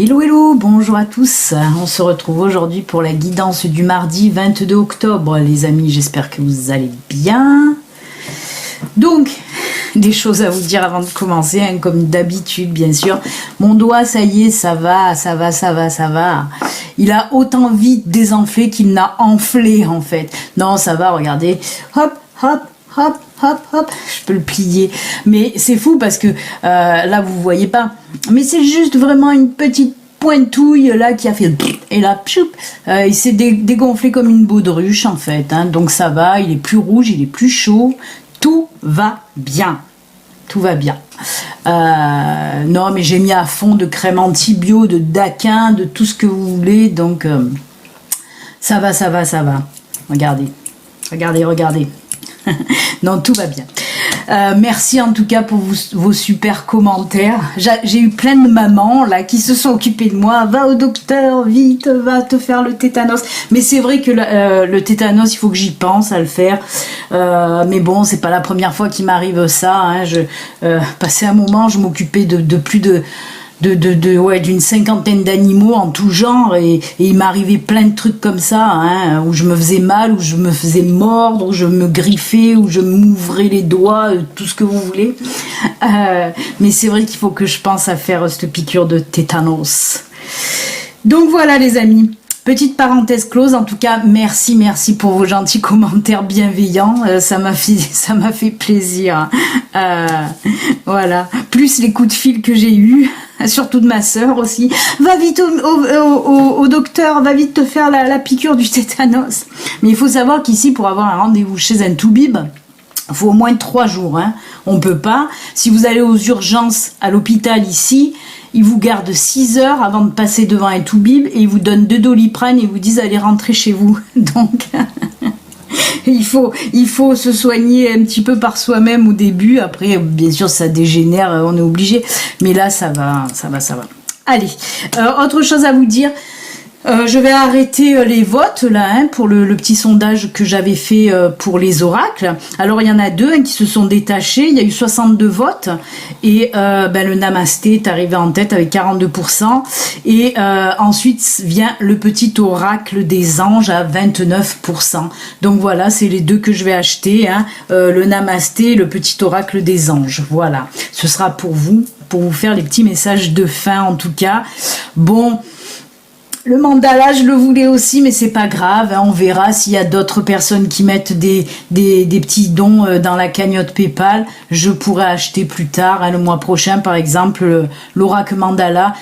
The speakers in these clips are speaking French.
Hello hello, bonjour à tous. On se retrouve aujourd'hui pour la guidance du mardi 22 octobre. Les amis, j'espère que vous allez bien. Donc, des choses à vous dire avant de commencer, hein, comme d'habitude bien sûr. Mon doigt, ça y est, ça va. Il a autant vite désenflé qu'il n'a enflé en fait. Non, ça va, regardez. Hop, hop, hop, hop, hop, je peux le plier. Mais c'est fou parce que là, vous voyez pas. Mais c'est juste vraiment une petite pointouille là qui a fait... Et là, pchoup, il s'est dégonflé comme une baudruche en fait. Hein. Donc ça va, il est plus rouge, il est plus chaud. Tout va bien. Tout va bien. Non, mais j'ai mis à fond de crème anti-bio, de daquin, de tout ce que vous voulez. Donc, ça va. Regardez. Non, tout va bien. Merci en tout cas pour vos super commentaires. J'ai eu plein de mamans là qui se sont occupées de moi. Va au docteur, vite, va te faire le tétanos. Mais c'est vrai que le tétanos, il faut que j'y pense à le faire. Mais bon, c'est pas la première fois qu'il m'arrive ça. Hein. Passé un moment, je m'occupais de plus d'une cinquantaine d'animaux en tout genre et il m'arrivait plein de trucs comme ça, hein, où je me faisais mal, où je me faisais mordre, où je me griffais, où je m'ouvrais les doigts, tout ce que vous voulez. Mais c'est vrai qu'il faut que je pense à faire cette piqûre de tétanos. Donc voilà les amis. Petite parenthèse close, en tout cas, merci pour vos gentils commentaires bienveillants, ça m'a fait plaisir. Voilà, plus les coups de fil que j'ai eus, surtout de ma sœur aussi. Va vite au docteur, va vite te faire la piqûre du tétanos. Mais il faut savoir qu'ici, pour avoir un rendez-vous chez un toubib, il faut au moins 3 jours. Hein. On peut pas. Si vous allez aux urgences à l'hôpital ici, ils vous gardent 6 heures avant de passer devant un toubib et ils vous donnent 2 Doliprane et ils vous disent allez rentrer chez vous. Donc il faut se soigner un petit peu par soi-même au début. Après, bien sûr, ça dégénère, on est obligé. Mais là, ça va. Allez, autre chose à vous dire. Je vais arrêter les votes là hein, pour le petit sondage que j'avais fait pour les oracles. Alors il y en a 2 hein, qui se sont détachés, il y a eu 62 votes et le Namasté est arrivé en tête avec 42% et ensuite vient le petit oracle des anges à 29%. Donc voilà, c'est les 2 que je vais acheter, hein, le Namasté et le petit oracle des anges. Voilà, ce sera pour vous faire les petits messages de fin en tout cas. Bon... Le mandala, je le voulais aussi, mais c'est pas grave. Hein, on verra s'il y a d'autres personnes qui mettent des petits dons dans la cagnotte PayPal. Je pourrais acheter plus tard, hein, le mois prochain, par exemple, l'oracle mandala,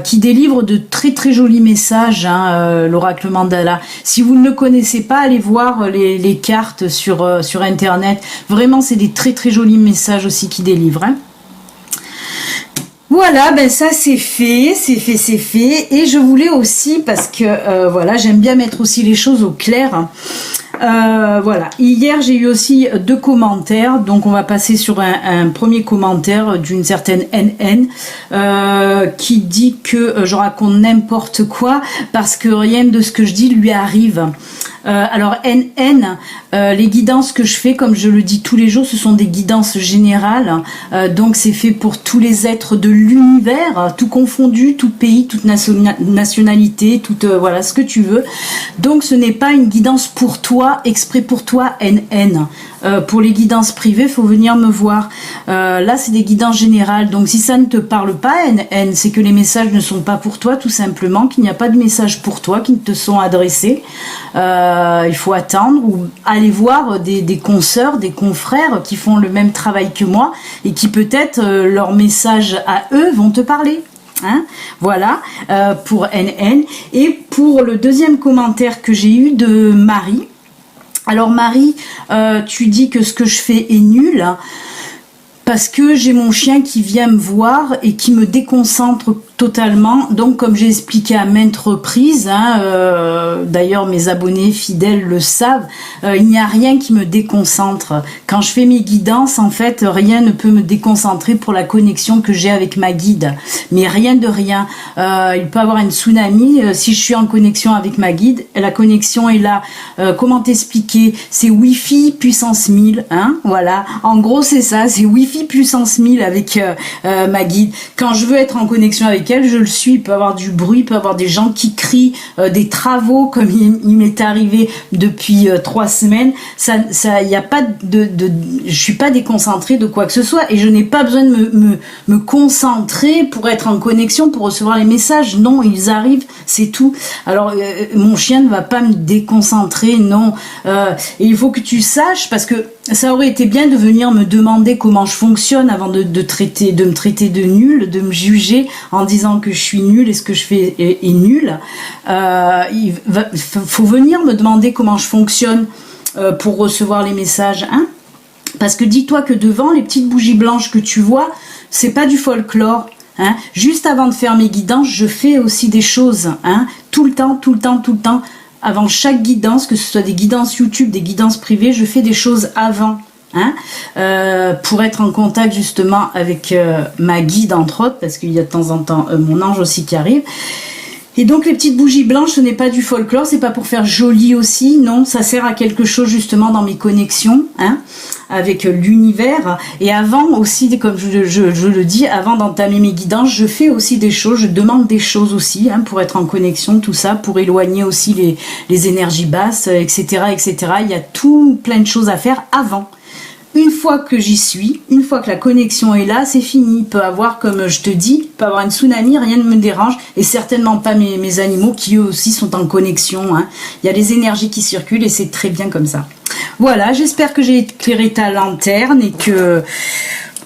qui délivre de très très jolis messages. Hein, l'oracle mandala. Si vous ne le connaissez pas, allez voir les cartes sur Internet. Vraiment, c'est des très très jolis messages aussi qui délivrent. Hein. Voilà, ben ça c'est fait. Et je voulais aussi, parce que voilà, j'aime bien mettre aussi les choses au clair. Voilà, hier j'ai eu aussi 2 commentaires, donc on va passer sur un premier commentaire d'une certaine NN qui dit que je raconte n'importe quoi parce que rien de ce que je dis lui arrive. Alors NN, les guidances que je fais, comme je le dis tous les jours, ce sont des guidances générales, donc c'est fait pour tous les êtres de l'univers, tout confondu, tout pays, toute nationalité, toute voilà ce que tu veux. Donc ce n'est pas une guidance pour toi, exprès pour toi NN. Pour les guidances privées, faut venir me voir. Là, c'est des guidances générales. Donc, si ça ne te parle pas, NN, c'est que les messages ne sont pas pour toi, tout simplement, qu'il n'y a pas de messages pour toi qui ne te sont adressés. Il faut attendre ou aller voir des consoeurs, des confrères qui font le même travail que moi et qui peut-être leurs messages à eux vont te parler. Hein, voilà, pour NN. Et pour le deuxième commentaire que j'ai eu de Marie. Alors Marie, tu dis que ce que je fais est nul parce que j'ai mon chien qui vient me voir et qui me déconcentre totalement. Donc comme j'ai expliqué à maintes reprises, hein, d'ailleurs mes abonnés fidèles le savent, il n'y a rien qui me déconcentre. Quand je fais mes guidances, en fait, rien ne peut me déconcentrer pour la connexion que j'ai avec ma guide. Mais rien de rien. Il peut y avoir une tsunami. Si je suis en connexion avec ma guide, la connexion est là. Comment t'expliquer? C'est Wi-Fi puissance 1000. Hein, voilà. En gros, c'est ça. C'est Wi-Fi puissance 1000 avec ma guide. Quand je veux être en connexion avec lesquels je le suis. Il peut y avoir du bruit, il peut y avoir des gens qui crient, des travaux comme il m'est arrivé depuis 3 semaines. Ça, y a pas je suis pas déconcentrée de quoi que ce soit et je n'ai pas besoin de me concentrer pour être en connexion, pour recevoir les messages. Non, ils arrivent, c'est tout. Alors mon chien ne va pas me déconcentrer, non. Et il faut que tu saches, parce que ça aurait été bien de venir me demander comment je fonctionne avant de me traiter de nul, de me juger en disant que je suis nulle et ce que je fais est nul. Il faut venir me demander comment je fonctionne pour recevoir les messages, hein. Parce que dis-toi que devant les petites bougies blanches que tu vois, c'est pas du folklore. Hein. Juste avant de faire mes guidances, je fais aussi des choses, hein, tout le temps. Avant chaque guidance, que ce soit des guidances YouTube, des guidances privées, je fais des choses avant, hein, pour être en contact justement avec ma guide entre autres, parce qu'il y a de temps en temps mon ange aussi qui arrive. Et donc les petites bougies blanches, ce n'est pas du folklore, c'est pas pour faire joli aussi, non, ça sert à quelque chose justement dans mes connexions, hein, avec l'univers. Et avant aussi, comme je le dis, avant d'entamer mes guidances, je fais aussi des choses, je demande des choses aussi, hein, pour être en connexion, tout ça, pour éloigner aussi les énergies basses, etc., etc. Il y a plein de choses à faire avant. Une fois que j'y suis, une fois que la connexion est là, c'est fini. Il peut avoir, comme je te dis, il peut avoir une tsunami, rien ne me dérange, et certainement pas mes animaux qui eux aussi sont en connexion, hein. Il y a des énergies qui circulent et c'est très bien comme ça. Voilà, j'espère que j'ai éclairé ta lanterne et que,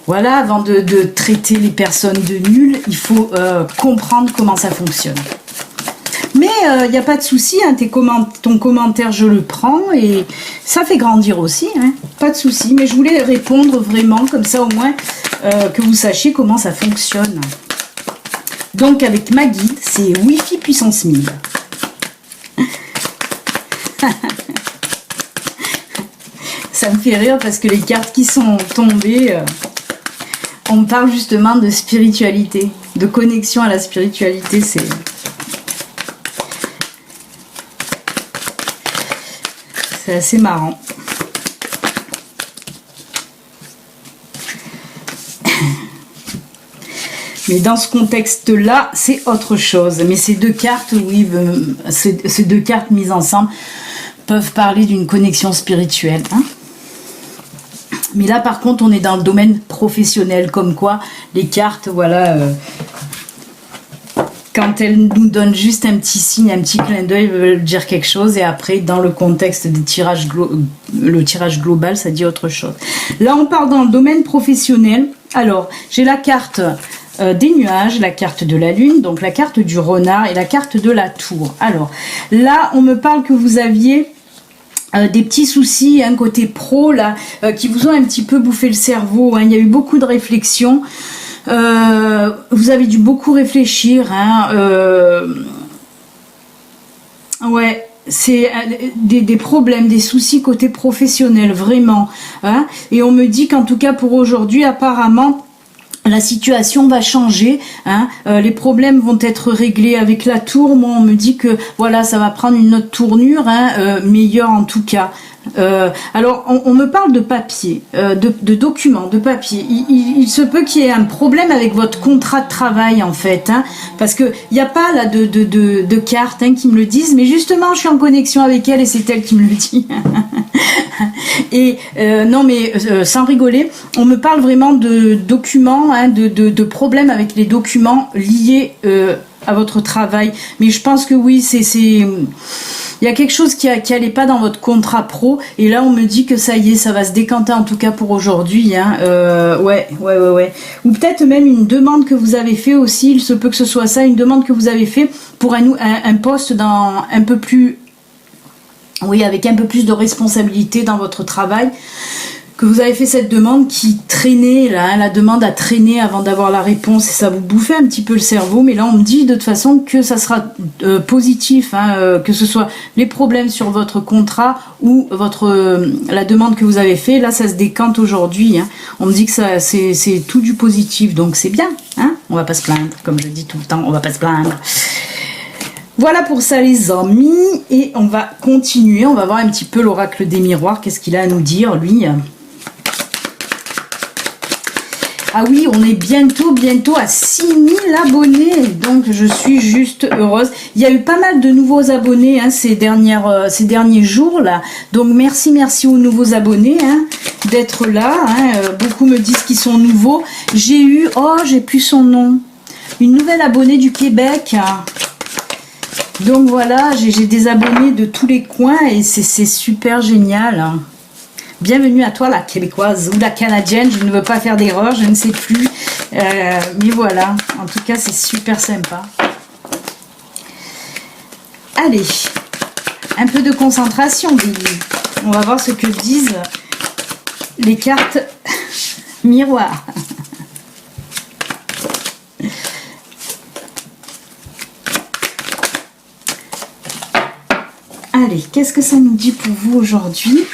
voilà, avant de traiter les personnes de nulles, il faut comprendre comment ça fonctionne. Mais il n'y a pas de souci, hein, ton commentaire, je le prends et ça fait grandir aussi, hein, pas de souci. Mais je voulais répondre vraiment, comme ça au moins que vous sachiez comment ça fonctionne. Donc avec ma guide, c'est Wi-Fi puissance 1000. Ça me fait rire parce que les cartes qui sont tombées, on parle justement de spiritualité, de connexion à la spiritualité, c'est assez marrant. Mais dans ce contexte-là, c'est autre chose. Mais ces deux cartes, oui, ces deux cartes mises ensemble peuvent parler d'une connexion spirituelle. Hein. Mais là, par contre, on est dans le domaine professionnel. Comme quoi, les cartes, voilà... quand elles nous donnent juste un petit signe, un petit clin d'œil, veulent dire quelque chose. Et après, dans le contexte du tirage, le tirage global, ça dit autre chose. Là, on part dans le domaine professionnel. Alors, j'ai la carte des nuages, la carte de la lune, donc la carte du renard et la carte de la tour. Alors, là, on me parle que vous aviez... des petits soucis, un côté pro, là, qui vous ont un petit peu bouffé le cerveau. Hein. Il y a eu beaucoup de réflexions. Vous avez dû beaucoup réfléchir, hein, ouais, c'est des problèmes, des soucis côté professionnel, vraiment, hein, et on me dit qu'en tout cas pour aujourd'hui, apparemment, la situation va changer, hein, les problèmes vont être réglés avec la tour. Moi, on me dit que voilà, ça va prendre une autre tournure, hein, meilleure en tout cas. Alors, on me parle de papier, de documents, de papier. Il se peut qu'il y ait un problème avec votre contrat de travail, en fait, hein, parce que il n'y a pas là de cartes, hein, qui me le disent, mais justement, je suis en connexion avec elle et c'est elle qui me le dit. Et non, mais sans rigoler, on me parle vraiment de documents, hein, de problèmes avec les documents liés à votre travail. Mais je pense que oui, il y a quelque chose qui allait pas dans votre contrat pro, et là on me dit que ça y est, ça va se décanter en tout cas pour aujourd'hui, hein. Ouais. Ou peut-être même une demande que vous avez fait aussi, il se peut que ce soit ça, une demande que vous avez fait pour un poste dans un peu plus, oui, avec un peu plus de responsabilité dans votre travail, que vous avez fait cette demande qui traînait, là, hein, la demande a traîné avant d'avoir la réponse et ça vous bouffait un petit peu le cerveau, mais là on me dit de toute façon que ça sera positif, hein, que ce soit les problèmes sur votre contrat ou la demande que vous avez fait, là ça se décante aujourd'hui, hein. On me dit que ça c'est tout du positif, donc c'est bien, hein, on va pas se plaindre, comme je dis tout le temps, on va pas se plaindre. Voilà pour ça les amis, et on va continuer, on va voir un petit peu l'oracle des miroirs, qu'est-ce qu'il a à nous dire lui. Ah oui, on est bientôt à 6000 abonnés, donc je suis juste heureuse. Il y a eu pas mal de nouveaux abonnés hein, ces derniers jours là, donc merci aux nouveaux abonnés hein, d'être là. Hein. Beaucoup me disent qu'ils sont nouveaux. J'ai eu, oh j'ai plus son nom, une nouvelle abonnée du Québec. Donc voilà, j'ai des abonnés de tous les coins et c'est super génial. Bienvenue à toi la québécoise ou la canadienne, je ne veux pas faire d'erreur, je ne sais plus. Mais voilà, en tout cas c'est super sympa. Allez, un peu de concentration Billy. On va voir ce que disent les cartes miroirs. Allez, qu'est-ce que ça nous dit pour vous aujourd'hui ?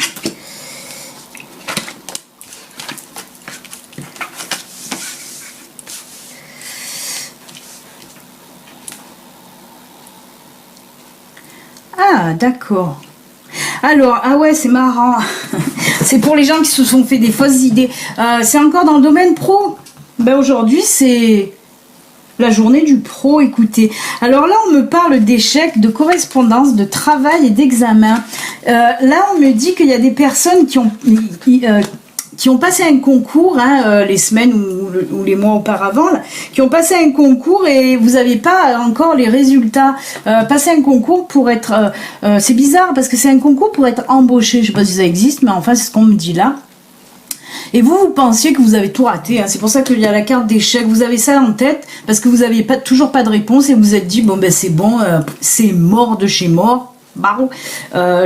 Ah, d'accord. Alors, ah ouais, c'est marrant. C'est pour les gens qui se sont fait des fausses idées. C'est encore dans le domaine pro. Ben aujourd'hui, c'est la journée du pro, écoutez. Alors là, on me parle d'échecs, de correspondance, de travail et d'examen. Là, on me dit qu'il y a des personnes qui ont passé un concours, hein, les semaines ou les mois auparavant, là, qui ont passé un concours et vous n'avez pas encore les résultats. Passer un concours pour être... c'est bizarre parce que c'est un concours pour être embauché. Je ne sais pas si ça existe, mais enfin, c'est ce qu'on me dit là. Et vous pensiez que vous avez tout raté, hein. C'est pour ça qu'il y a la carte d'échec, vous avez ça en tête, parce que vous n'avez toujours pas de réponse et vous vous êtes dit, bon ben c'est bon, c'est mort de chez mort, barreau,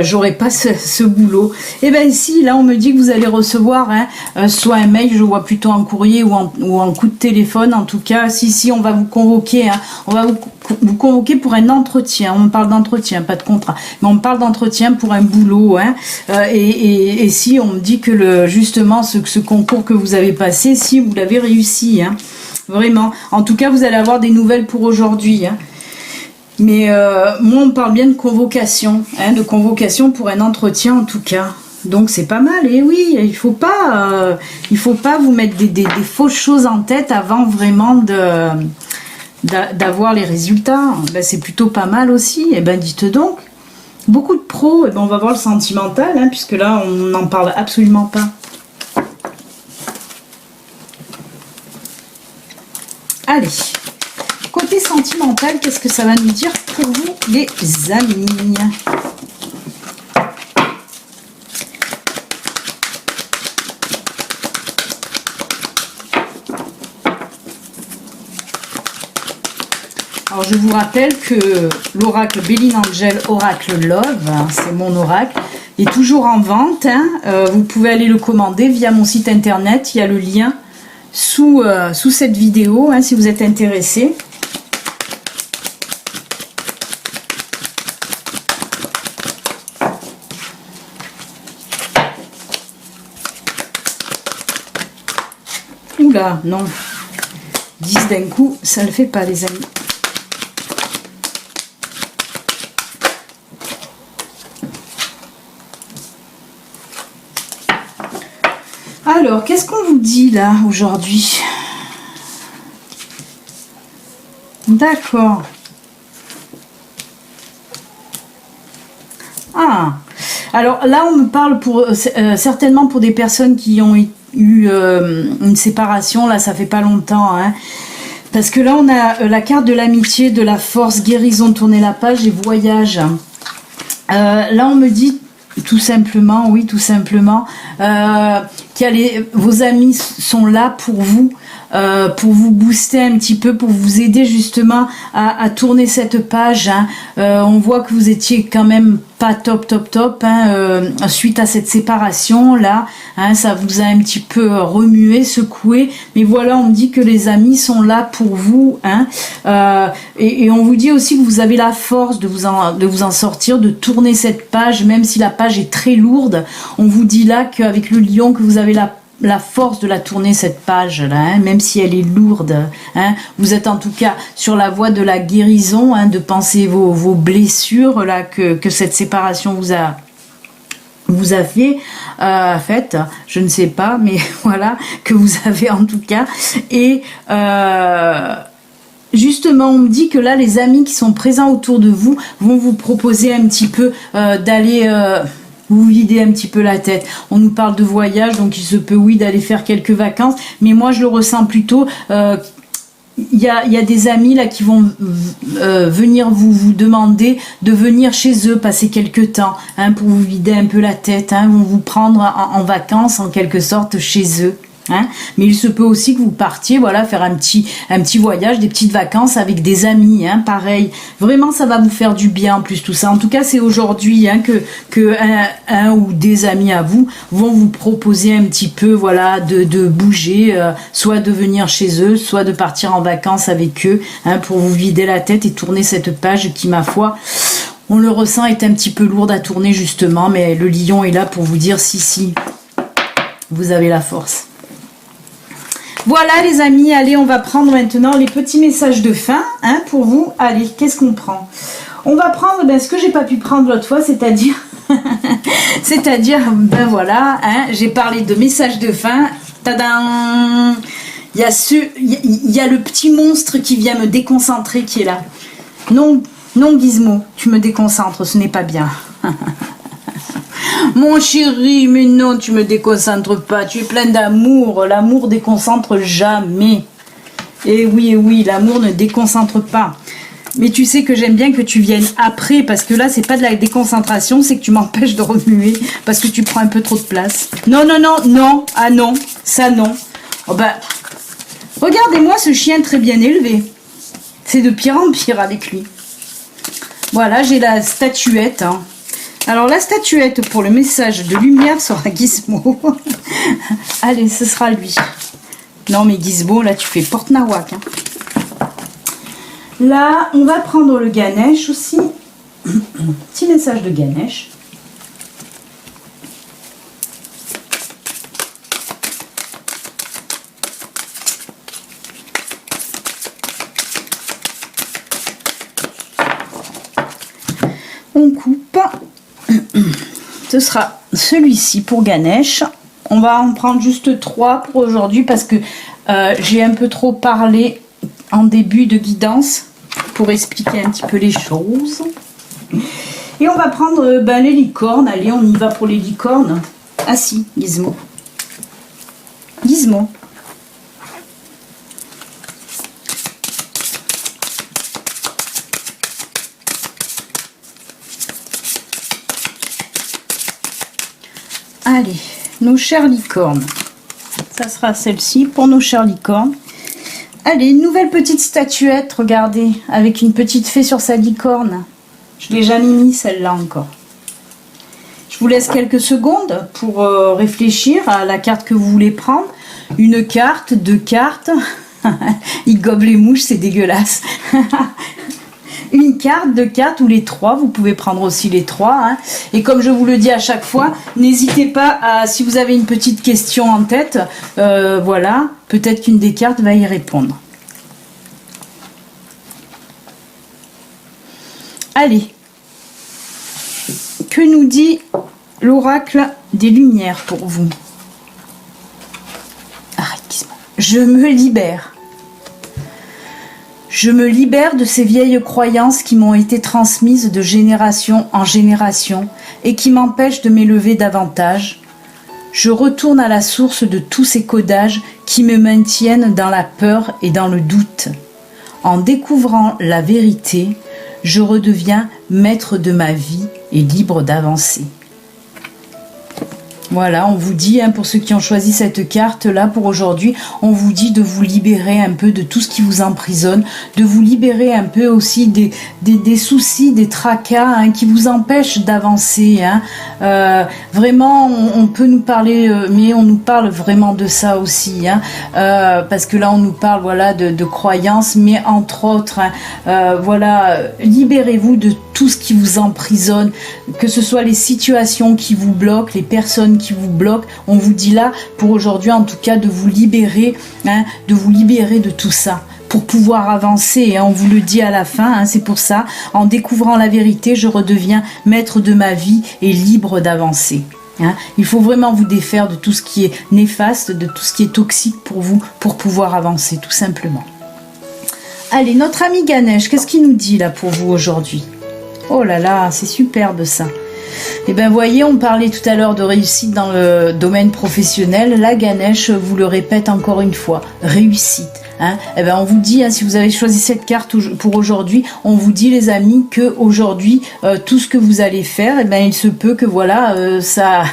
j'aurai pas ce boulot. Et ben ici, là on me dit que vous allez recevoir hein, soit un mail, je vois plutôt en courrier ou en coup de téléphone, en tout cas, si on va vous convoquer, hein, on va vous convoquer pour un entretien, on parle d'entretien, pas de contrat, mais on parle d'entretien pour un boulot, hein, et si on me dit que justement ce concours que vous avez passé, si vous l'avez réussi, hein, vraiment, en tout cas vous allez avoir des nouvelles pour aujourd'hui, hein. Mais moi on parle bien de convocation, hein, de convocation pour un entretien en tout cas. Donc c'est pas mal, et oui, il faut pas vous mettre des fausses choses en tête avant vraiment d'avoir les résultats. Ben, c'est plutôt pas mal aussi, et ben dites donc. Beaucoup de pros, et ben on va voir le sentimental, hein, puisque là on n'en parle absolument pas. Allez. Côté sentimental, qu'est-ce que ça va nous dire pour vous, les amis? Alors, je vous rappelle que l'oracle Béline Angel, oracle Love, hein, c'est mon oracle, est toujours en vente. Hein. Vous pouvez aller le commander via mon site internet. Il y a le lien sous cette vidéo, hein, si vous êtes intéressé. Oula, non. 10 d'un coup, ça ne le fait pas, les amis. Alors, qu'est-ce qu'on vous dit là aujourd'hui? D'accord. Ah, alors là, on me parle certainement pour des personnes qui ont eu une séparation, là ça fait pas longtemps, hein, parce que là on a la carte de l'amitié, de la force, guérison, tourner la page et voyage. Là on me dit tout simplement, oui tout simplement, vos amis sont là pour vous booster un petit peu, pour vous aider justement à tourner cette page, hein. On voit que vous étiez quand même pas top, hein, suite à cette séparation là, hein, ça vous a un petit peu remué, secoué, mais voilà, on me dit que les amis sont là pour vous, hein, et on vous dit aussi que vous avez la force de vous en sortir, de tourner cette page, même si la page est très lourde. On vous dit là qu'avec le lion, que vous avez la force de la tourner, cette page là, hein, même si elle est lourde, hein. Vous êtes en tout cas sur la voie de la guérison, hein, de penser vos blessures là que cette séparation vous avez fait, je ne sais pas, mais voilà, que vous avez en tout cas. Et justement, on me dit que là, les amis qui sont présents autour de vous vont vous proposer un petit peu d'aller vous vider un petit peu la tête. On nous parle de voyage, donc il se peut, oui, d'aller faire quelques vacances, mais moi, je le ressens plutôt... Il y a des amis là qui vont venir vous demander de venir chez eux passer quelques temps, hein, pour vous vider un peu la tête, hein, vont vous prendre en vacances en quelque sorte chez eux. Hein. Mais il se peut aussi que vous partiez, voilà, faire un petit voyage, des petites vacances avec des amis, hein, pareil. Vraiment, ça va vous faire du bien en plus tout ça. En tout cas, c'est aujourd'hui, hein, que un ou des amis à vous vont vous proposer un petit peu, voilà, de bouger, soit de venir chez eux, soit de partir en vacances avec eux, hein, pour vous vider la tête et tourner cette page qui, ma foi, on le ressent, est un petit peu lourde à tourner justement, mais le lion est là pour vous dire si, vous avez la force. Voilà les amis, allez, on va prendre maintenant les petits messages de fin, hein, pour vous. Allez, qu'est-ce qu'on prend? On va prendre ce que j'ai pas pu prendre l'autre fois, c'est-à-dire, ben voilà, hein, j'ai parlé de messages de fin. Tadam! Il y a le petit monstre qui vient me déconcentrer qui est là. Non, non Gizmo, tu me déconcentres, ce n'est pas bien. Mon chéri, mais non, tu me déconcentres pas, tu es plein d'amour, l'amour déconcentre jamais. Et oui, l'amour ne déconcentre pas. Mais tu sais que j'aime bien que tu viennes après, parce que là, c'est pas de la déconcentration, c'est que tu m'empêches de remuer, parce que tu prends un peu trop de place. Non, ah non, ça non. Oh ben, regardez-moi ce chien très bien élevé. C'est de pire en pire avec lui. Voilà, j'ai la statuette, hein. Alors la statuette pour le message de lumière sera Gizmo. Allez, ce sera lui. Non mais Gizmo, là tu fais porte-nawak. Hein. Là, on va prendre le Ganesh aussi. Petit message de Ganesh. On coupe. Ce sera celui-ci pour Ganesh. On va en prendre juste 3 pour aujourd'hui parce que j'ai un peu trop parlé en début de guidance pour expliquer un petit peu les choses. Et on va prendre les licornes. Allez, on y va pour les licornes. Ah si, Gizmo. Gizmo. Allez, nos chères licornes. Ça sera celle-ci pour nos chères licornes. Allez, une nouvelle petite statuette, regardez, avec une petite fée sur sa licorne. Je ne l'ai jamais mis celle-là encore. Je vous laisse quelques secondes pour réfléchir à la carte que vous voulez prendre. Une carte, 2 cartes. Il gobe les mouches, c'est dégueulasse. Une carte, 2 cartes ou les 3, vous pouvez prendre aussi les 3, hein. Et comme je vous le dis à chaque fois, n'hésitez pas à, si vous avez une petite question en tête, voilà, peut-être qu'une des cartes va y répondre. Allez, que nous dit l'oracle des lumières pour vous? Arrête, je me libère. Je me libère de ces vieilles croyances qui m'ont été transmises de génération en génération et qui m'empêchent de m'élever davantage. Je retourne à la source de tous ces codages qui me maintiennent dans la peur et dans le doute. En découvrant la vérité, je redeviens maître de ma vie et libre d'avancer. Voilà, on vous dit, hein, pour ceux qui ont choisi cette carte-là pour aujourd'hui, on vous dit de vous libérer un peu de tout ce qui vous emprisonne, de vous libérer un peu aussi des soucis, des tracas, hein, qui vous empêchent d'avancer. Hein. Vraiment, on peut nous parler, mais on nous parle vraiment de ça aussi. Hein, parce que là, on nous parle, voilà, de croyances, mais entre autres, hein, voilà, libérez-vous de tout ce qui vous emprisonne, que ce soit les situations qui vous bloquent, les personnes qui vous bloquent. On vous dit là, pour aujourd'hui en tout cas, de vous libérer, hein, de vous libérer de tout ça, pour pouvoir avancer. On vous le dit à la fin, hein, c'est pour ça. En découvrant la vérité, je redeviens maître de ma vie et libre d'avancer. Hein. Il faut vraiment vous défaire de tout ce qui est néfaste, de tout ce qui est toxique pour vous, pour pouvoir avancer, tout simplement. Allez, notre ami Ganesh, qu'est-ce qu'il nous dit là pour vous aujourd'hui? Oh là là, c'est superbe ça. Eh bien, voyez, on parlait tout à l'heure de réussite dans le domaine professionnel. Là, Ganesh vous le répète encore une fois, réussite. Hein, eh ben on vous dit, hein, si vous avez choisi cette carte pour aujourd'hui, on vous dit les amis que aujourd'hui tout ce que vous allez faire, eh ben il se peut que voilà ça,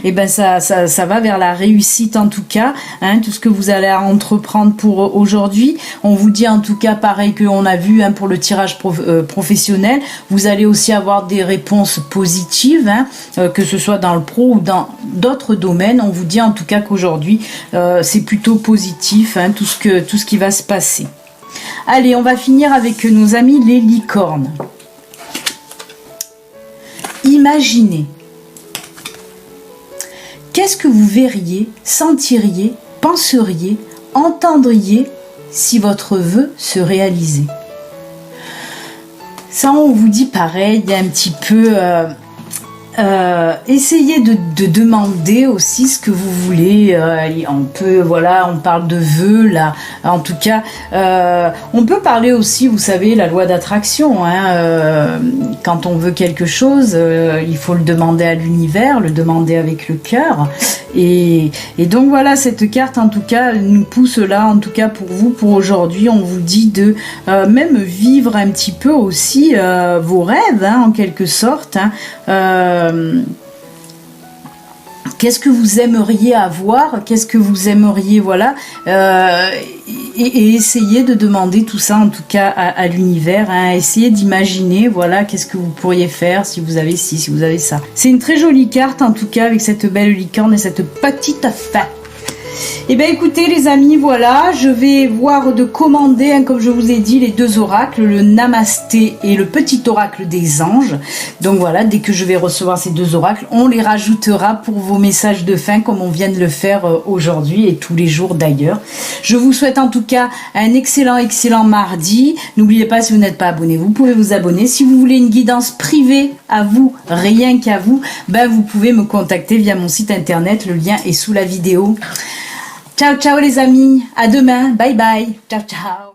eh ben ça va vers la réussite en tout cas. Hein, tout ce que vous allez entreprendre pour aujourd'hui, on vous dit en tout cas pareil que on a vu hein, pour le tirage professionnel, vous allez aussi avoir des réponses positives, hein, que ce soit dans le pro ou dans d'autres domaines. On vous dit en tout cas qu'aujourd'hui c'est plutôt positif, hein, tout ce qui va se passer. Allez, on va finir avec nos amis les licornes. Imaginez. Qu'est-ce que vous verriez, sentiriez, penseriez, entendriez si votre vœu se réalisait? Ça, on vous dit pareil, il y a un petit peu... essayez de demander aussi ce que vous voulez. On peut, voilà, on parle de vœux là. En tout cas, on peut parler aussi, vous savez, la loi d'attraction. Hein, quand on veut quelque chose, il faut le demander à l'univers, le demander avec le cœur. Et donc voilà, cette carte en tout cas nous pousse là, en tout cas pour vous, pour aujourd'hui, on vous dit de même vivre un petit peu aussi vos rêves, hein, en quelque sorte. Hein. Qu'est-ce que vous aimeriez avoir, qu'est-ce que vous aimeriez, voilà, et essayez de demander tout ça en tout cas à l'univers, hein, essayez d'imaginer, voilà, qu'est-ce que vous pourriez faire si vous avez ci, si vous avez ça. C'est une très jolie carte en tout cas avec cette belle licorne et cette petite fin. Eh bien écoutez les amis, voilà, je vais voir de commander, hein, comme je vous ai dit, les deux oracles, le Namasté et le petit oracle des anges. Donc voilà, dès que je vais recevoir ces deux oracles, on les rajoutera pour vos messages de fin comme on vient de le faire aujourd'hui et tous les jours d'ailleurs. Je vous souhaite en tout cas un excellent mardi. N'oubliez pas, si vous n'êtes pas abonné, vous pouvez vous abonner. Si vous voulez une guidance privée à vous, rien qu'à vous, ben vous pouvez me contacter via mon site internet, le lien est sous la vidéo. Ciao, ciao les amis, à demain, bye bye, ciao, ciao.